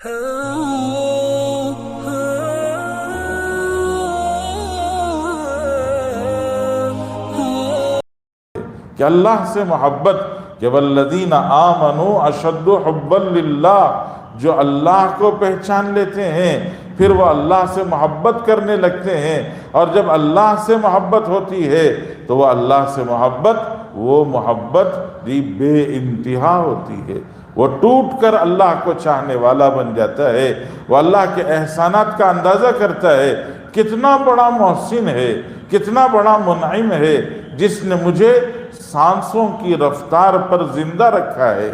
کہ اللہ سے محبت، کہ والذین آمنوا اشد حبا للہ، جو اللہ کو پہچان لیتے ہیں پھر وہ اللہ سے محبت کرنے لگتے ہیں، اور جب اللہ سے محبت ہوتی ہے تو وہ اللہ سے محبت بھی بے انتہا ہوتی ہے، وہ ٹوٹ کر اللہ کو چاہنے والا بن جاتا ہے، وہ اللہ کے احسانات کا اندازہ کرتا ہے، کتنا بڑا محسن ہے، کتنا بڑا منعم ہے جس نے مجھے سانسوں کی رفتار پر زندہ رکھا ہے،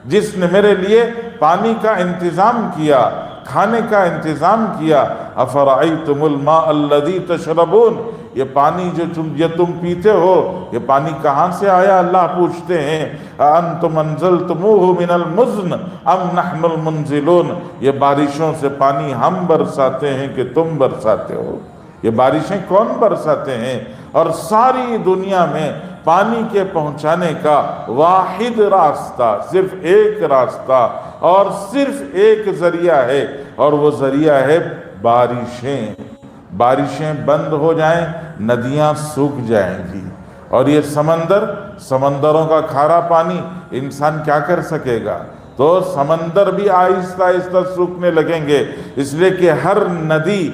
جس نے میرے لیے پانی کا انتظام کیا، کھانے کا انتظام کیا۔ افرأیتم الماء الذی تشربون، یہ پانی جو تم پیتے ہو، یہ پانی کہاں سے آیا؟ اللہ پوچھتے ہیں۔ اانتم انزلتموہ من المزن ام نحن المنزلون، یہ بارشوں سے پانی ہم برساتے ہیں کہ تم برساتے ہو؟ یہ بارشیں کون برساتے ہیں؟ اور ساری دنیا میں پانی کے پہنچانے کا واحد راستہ، صرف ایک راستہ اور صرف ایک ذریعہ ہے، اور وہ ذریعہ ہے بارشیں۔ بارشیں بند ہو جائیں، ندیاں سوکھ جائیں گی، اور یہ سمندروں کا کھارا پانی انسان کیا کر سکے گا؟ تو سمندر بھی آہستہ آہستہ سوکھنے لگیں گے، اس لیے کہ ہر ندی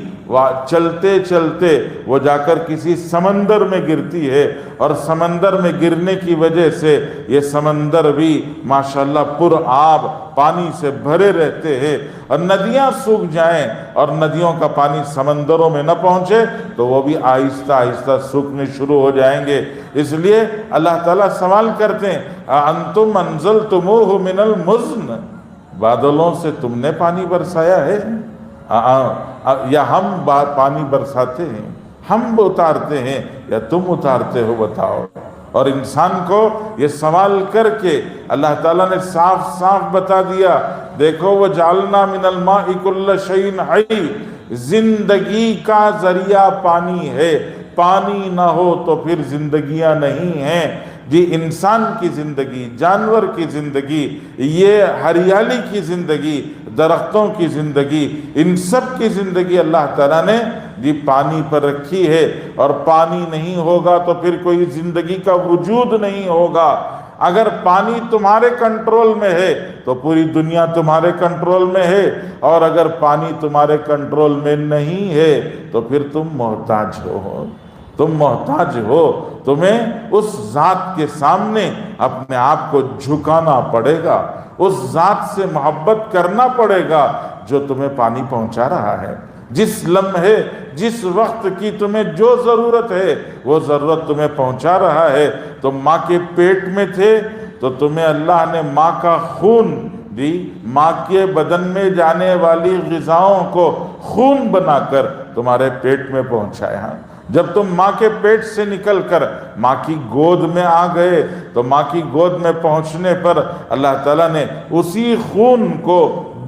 چلتے چلتے وہ جا کر کسی سمندر میں گرتی ہے، اور سمندر میں گرنے کی وجہ سے یہ سمندر بھی ماشاءاللہ پر آب پانی سے بھرے رہتے ہیں، اور ندیاں سوکھ جائیں اور ندیوں کا پانی سمندروں میں نہ پہنچے تو وہ بھی آہستہ آہستہ سوکھنے شروع ہو جائیں گے۔ اس لیے اللہ تعالیٰ سوال کرتے ہیں، انتم انزلتموہ من المزن، بادلوں سے تم نے پانی برسایا ہے یا ہم پانی برساتے ہیں، ہم اتارتے ہیں یا تم اتارتے ہو؟ بتاؤ۔ اور انسان کو یہ سوال کر کے اللہ تعالیٰ نے صاف صاف بتا دیا، دیکھو وَجَعَلْنَا مِنَ الْمَاءِ كُلَّ شَيْءٍ حَيٍّ، زندگی کا ذریعہ پانی ہے، پانی نہ ہو تو پھر زندگیاں نہیں ہیں جی۔ انسان کی زندگی، جانور کی زندگی، یہ ہریالی کی زندگی، درختوں کی زندگی، ان سب کی زندگی اللہ تعالیٰ نے جی پانی پر رکھی ہے، اور پانی نہیں ہوگا تو پھر کوئی زندگی کا وجود نہیں ہوگا۔ اگر پانی تمہارے کنٹرول میں ہے تو پوری دنیا تمہارے کنٹرول میں ہے، اور اگر پانی تمہارے کنٹرول میں نہیں ہے تو پھر تم محتاج ہو، تم محتاج ہو، تمہیں اس ذات کے سامنے اپنے آپ کو جھکانا پڑے گا، اس ذات سے محبت کرنا پڑے گا جو تمہیں پانی پہنچا رہا ہے۔ جس لمحے، جس وقت کی تمہیں جو ضرورت ہے وہ ضرورت تمہیں پہنچا رہا ہے۔ تم ماں کے پیٹ میں تھے تو تمہیں اللہ نے ماں کا خون دی، ماں کے بدن میں جانے والی غذاؤں کو خون بنا کر تمہارے پیٹ میں پہنچایا۔ جب تم ماں کے پیٹ سے نکل کر ماں کی گود میں آ گئے تو ماں کی گود میں پہنچنے پر اللہ تعالیٰ نے اسی خون کو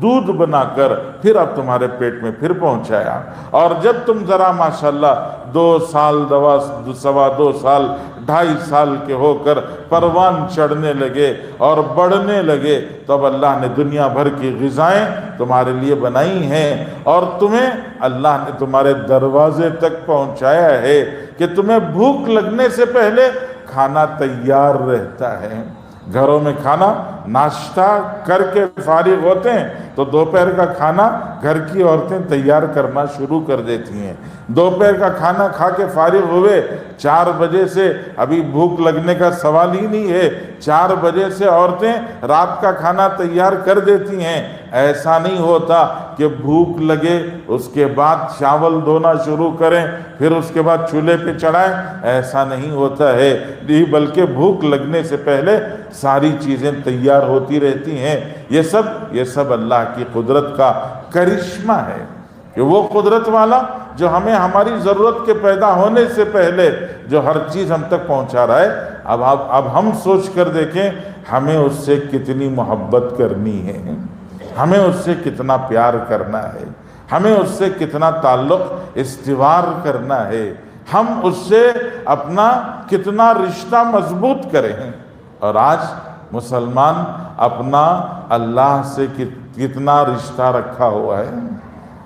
دودھ بنا کر پھر اب تمہارے پیٹ میں پھر پہنچایا۔ اور جب تم ذرا ماشاءاللہ 2 سال، 2.25 سال، 2.5 سال کے ہو کر پروان چڑھنے لگے اور بڑھنے لگے تو اب اللہ نے دنیا بھر کی غذائیں تمہارے لیے بنائی ہیں، اور تمہیں اللہ نے تمہارے دروازے تک پہنچایا ہے کہ تمہیں بھوک لگنے سے پہلے کھانا تیار رہتا ہے۔ گھروں میں کھانا ناشتہ کر کے فارغ ہوتے ہیں تو دوپہر کا کھانا گھر کی عورتیں تیار کرنا شروع کر دیتی ہیں۔ دوپہر کا کھانا کھا کے فارغ ہوئے 4 بجے سے ابھی بھوک لگنے کا سوال ہی نہیں ہے، 4 بجے سے عورتیں رات کا کھانا تیار کر دیتی ہیں۔ ایسا نہیں ہوتا کہ بھوک لگے اس کے بعد چاول دھونا شروع کریں پھر اس کے بعد چولہے پہ چڑھائیں، ایسا نہیں ہوتا ہے، بلکہ بھوک لگنے سے پہلے ساری چیزیں تیار ہوتی رہتی ہیں۔ یہ سب اللہ کی قدرت کا کرشمہ ہے کہ وہ قدرت والا جو ہمیں ہماری ضرورت کے پیدا ہونے سے پہلے جو ہر چیز ہم تک پہنچا رہا ہے۔ اب ہم سوچ کر دیکھیں ہمیں اس سے کتنی محبت کرنی ہے، ہمیں اس سے کتنا پیار کرنا ہے، ہمیں اس سے کتنا تعلق استوار کرنا ہے، ہم اس سے اپنا کتنا رشتہ مضبوط کریں۔ اور آج مسلمان اپنا اللہ سے کتنا رشتہ رکھا ہوا ہے،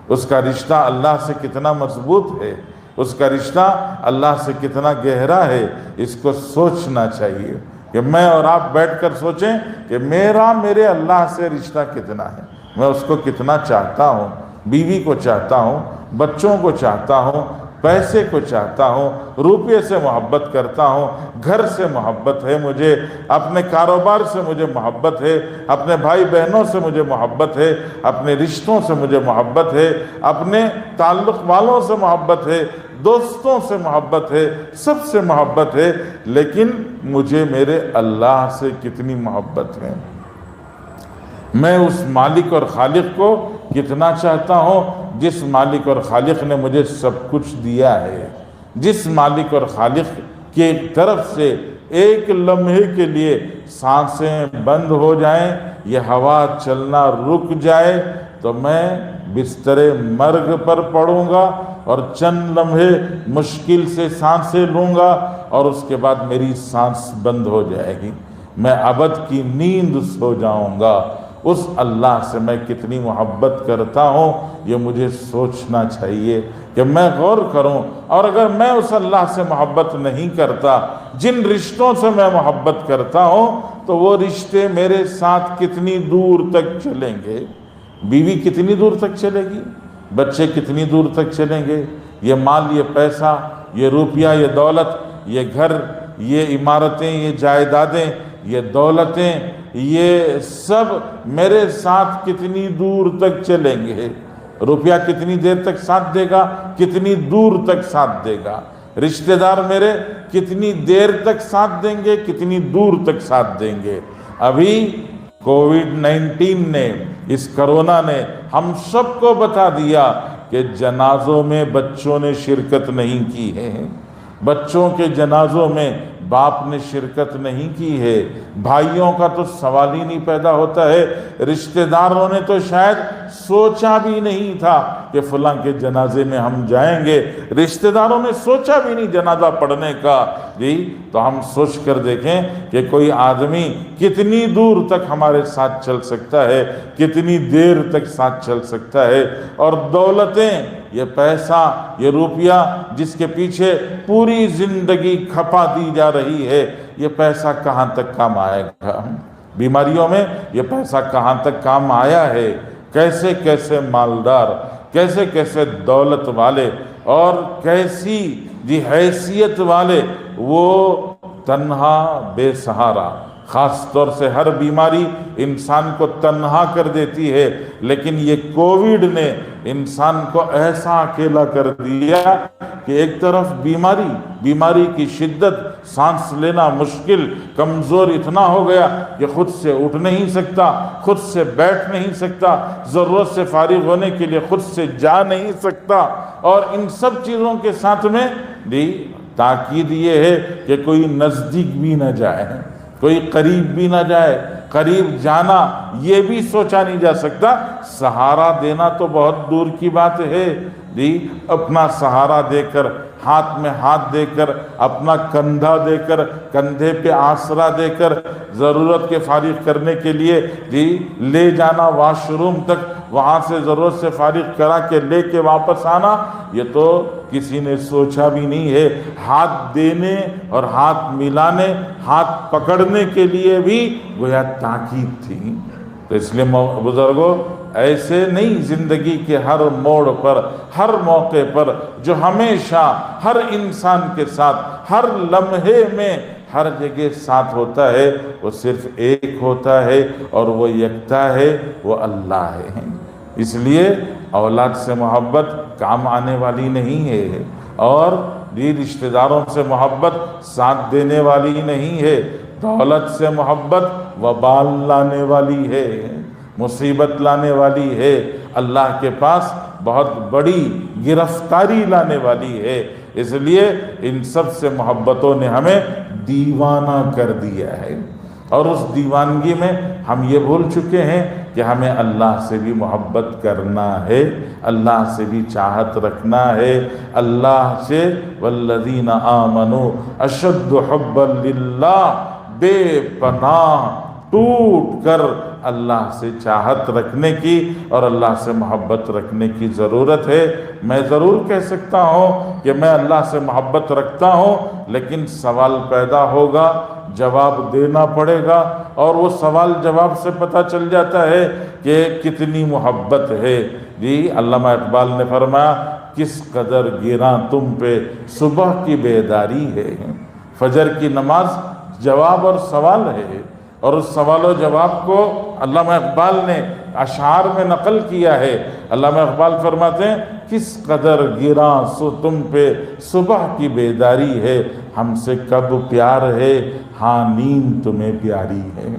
اس کا رشتہ اللہ سے کتنا مضبوط ہے، اس کا رشتہ اللہ سے کتنا گہرا ہے، اس کو سوچنا چاہیے کہ میں اور آپ بیٹھ کر سوچیں کہ میرے اللہ سے رشتہ کتنا ہے، میں اس کو کتنا چاہتا ہوں، بیوی کو چاہتا ہوں، بچوں کو چاہتا ہوں، پیسے کو چاہتا ہوں، روپے سے محبت کرتا ہوں، گھر سے محبت ہے مجھے، اپنے کاروبار سے مجھے محبت ہے، اپنے بھائی بہنوں سے مجھے محبت ہے، اپنے رشتوں سے مجھے محبت ہے، اپنے تعلق والوں سے محبت ہے، دوستوں سے محبت ہے، سب سے محبت ہے، لیکن مجھے میرے اللہ سے کتنی محبت ہے، میں اس مالک اور خالق کو کتنا چاہتا ہوں جس مالک اور خالق نے مجھے سب کچھ دیا ہے، جس مالک اور خالق کی طرف سے ایک لمحے کے لیے سانسیں بند ہو جائیں، یہ ہوا چلنا رک جائے تو میں بستر مرگ پر پڑوں گا اور چند لمحے مشکل سے سانسیں لوں گا اور اس کے بعد میری سانس بند ہو جائے گی، میں ابد کی نیند سو جاؤں گا۔ اس اللہ سے میں کتنی محبت کرتا ہوں یہ مجھے سوچنا چاہیے کہ میں غور کروں، اور اگر میں اس اللہ سے محبت نہیں کرتا، جن رشتوں سے میں محبت کرتا ہوں، تو وہ رشتے میرے ساتھ کتنی دور تک چلیں گے، بیوی کتنی دور تک چلے گی، بچے کتنی دور تک چلیں گے، یہ مال، یہ پیسہ، یہ روپیہ، یہ دولت، یہ گھر، یہ عمارتیں، یہ جائیدادیں، یہ دولتیں، یہ سب میرے ساتھ کتنی دور تک چلیں گے، روپیہ کتنی دیر تک ساتھ دے گا، کتنی دور تک ساتھ دے گا، رشتہ دار میرے کتنی دیر تک ساتھ دیں گے، کتنی دور تک ساتھ دیں گے۔ ابھی کووڈ-19 نے، اس کرونا نے ہم سب کو بتا دیا کہ جنازوں میں بچوں نے شرکت نہیں کی ہے، بچوں کے جنازوں میں باپ نے شرکت نہیں کی ہے، بھائیوں کا تو سوال ہی نہیں پیدا ہوتا ہے، رشتہ داروں نے تو شاید سوچا بھی نہیں تھا کہ فلاں کے جنازے میں ہم جائیں گے، رشتہ داروں نے سوچا بھی نہیں جنازہ پڑھنے کا۔ جی تو ہم سوچ کر دیکھیں کہ کوئی آدمی کتنی دور تک ہمارے ساتھ چل سکتا ہے، کتنی دیر تک ساتھ چل سکتا ہے، اور دولتیں، یہ پیسہ، یہ روپیہ جس کے پیچھے پوری زندگی کھپا دی جا رہی ہے، یہ پیسہ کہاں تک کام آئے گا؟ بیماریوں میں یہ پیسہ کہاں تک کام آیا ہے؟ کیسے کیسے مالدار، کیسے کیسے دولت والے اور کیسی حیثیت والے وہ تنہا بے سہارا، خاص طور سے ہر بیماری انسان کو تنہا کر دیتی ہے، لیکن یہ کووڈ نے انسان کو ایسا اکیلا کر دیا کہ ایک طرف بیماری کی شدت، سانس لینا مشکل، کمزور اتنا ہو گیا کہ خود سے اٹھ نہیں سکتا، خود سے بیٹھ نہیں سکتا، ضرورت سے فارغ ہونے کے لیے خود سے جا نہیں سکتا، اور ان سب چیزوں کے ساتھ میں تاکید یہ ہے کہ کوئی نزدیک بھی نہ جائے، کوئی قریب بھی نہ جائے، قریب جانا یہ بھی سوچا نہیں جا سکتا، سہارا دینا تو بہت دور کی بات ہے، اپنا سہارا دے کر، ہاتھ میں ہاتھ دے کر، اپنا کندھا دے کر، کندھے پہ آسرا دے کر، ضرورت کے فارغ کرنے کے لیے لے جانا واش روم تک، وہاں سے ضرورت سے فارغ کرا کے لے کے واپس آنا، یہ تو کسی نے سوچا بھی نہیں ہے۔ ہاتھ دینے اور ہاتھ ملانے، ہاتھ پکڑنے کے لیے بھی گویا تاکید تھی۔ تو اس لیے بزرگوں، ایسے نہیں زندگی کے ہر موڑ پر، ہر موقع پر، جو ہمیشہ ہر انسان کے ساتھ، ہر لمحے میں، ہر جگہ ساتھ ہوتا ہے، وہ صرف ایک ہوتا ہے اور وہ یکتا ہے، وہ اللہ ہے۔ اس لیے اولاد سے محبت کام آنے والی نہیں ہے، اور رشتہ داروں سے محبت ساتھ دینے والی نہیں ہے، دولت سے محبت وبال لانے والی ہے، مصیبت لانے والی ہے، اللہ کے پاس بہت بڑی گرفتاری لانے والی ہے۔ اس لیے ان سب سے محبتوں نے ہمیں دیوانہ کر دیا ہے، اور اس دیوانگی میں ہم یہ بھول چکے ہیں کہ ہمیں اللہ سے بھی محبت کرنا ہے، اللہ سے بھی چاہت رکھنا ہے، اللہ سے والذین آمنوا اشد حبا للہ، بے پناہ ٹوٹ کر اللہ سے چاہت رکھنے کی اور اللہ سے محبت رکھنے کی ضرورت ہے۔ میں ضرور کہہ سکتا ہوں کہ میں اللہ سے محبت رکھتا ہوں، لیکن سوال پیدا ہوگا، جواب دینا پڑے گا، اور وہ سوال جواب سے پتہ چل جاتا ہے کہ کتنی محبت ہے۔ جی علامہ اقبال نے فرمایا، کس قدر گراں تم پہ صبح کی بیداری ہے۔ فجر کی نماز جواب اور سوال ہے، اور اس سوال و جواب کو علامہ اقبال نے اشعار میں نقل کیا ہے۔ علامہ اقبال فرماتے ہیں، کس قدر گراں سو تم پہ صبح کی بیداری ہے، ہم سے کب پیار ہے، ہاں نیند تمہیں پیاری ہے۔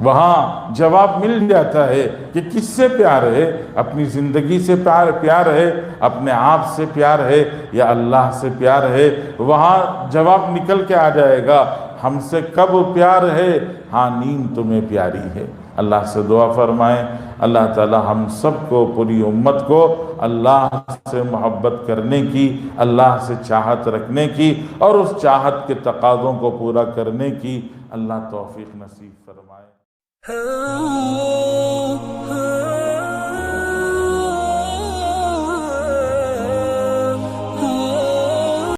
وہاں جواب مل جاتا ہے کہ کس سے پیار ہے، اپنی زندگی سے پیار ہے، اپنے آپ سے پیار ہے، یا اللہ سے پیار ہے۔ وہاں جواب نکل کے آ جائے گا، ہم سے کب پیار ہے، ہاں نیند تمہیں پیاری ہے۔ اللہ سے دعا فرمائیں، اللہ تعالی ہم سب کو، پوری امت کو اللہ سے محبت کرنے کی، اللہ سے چاہت رکھنے کی، اور اس چاہت کے تقاضوں کو پورا کرنے کی اللہ توفیق نصیب فرمائے۔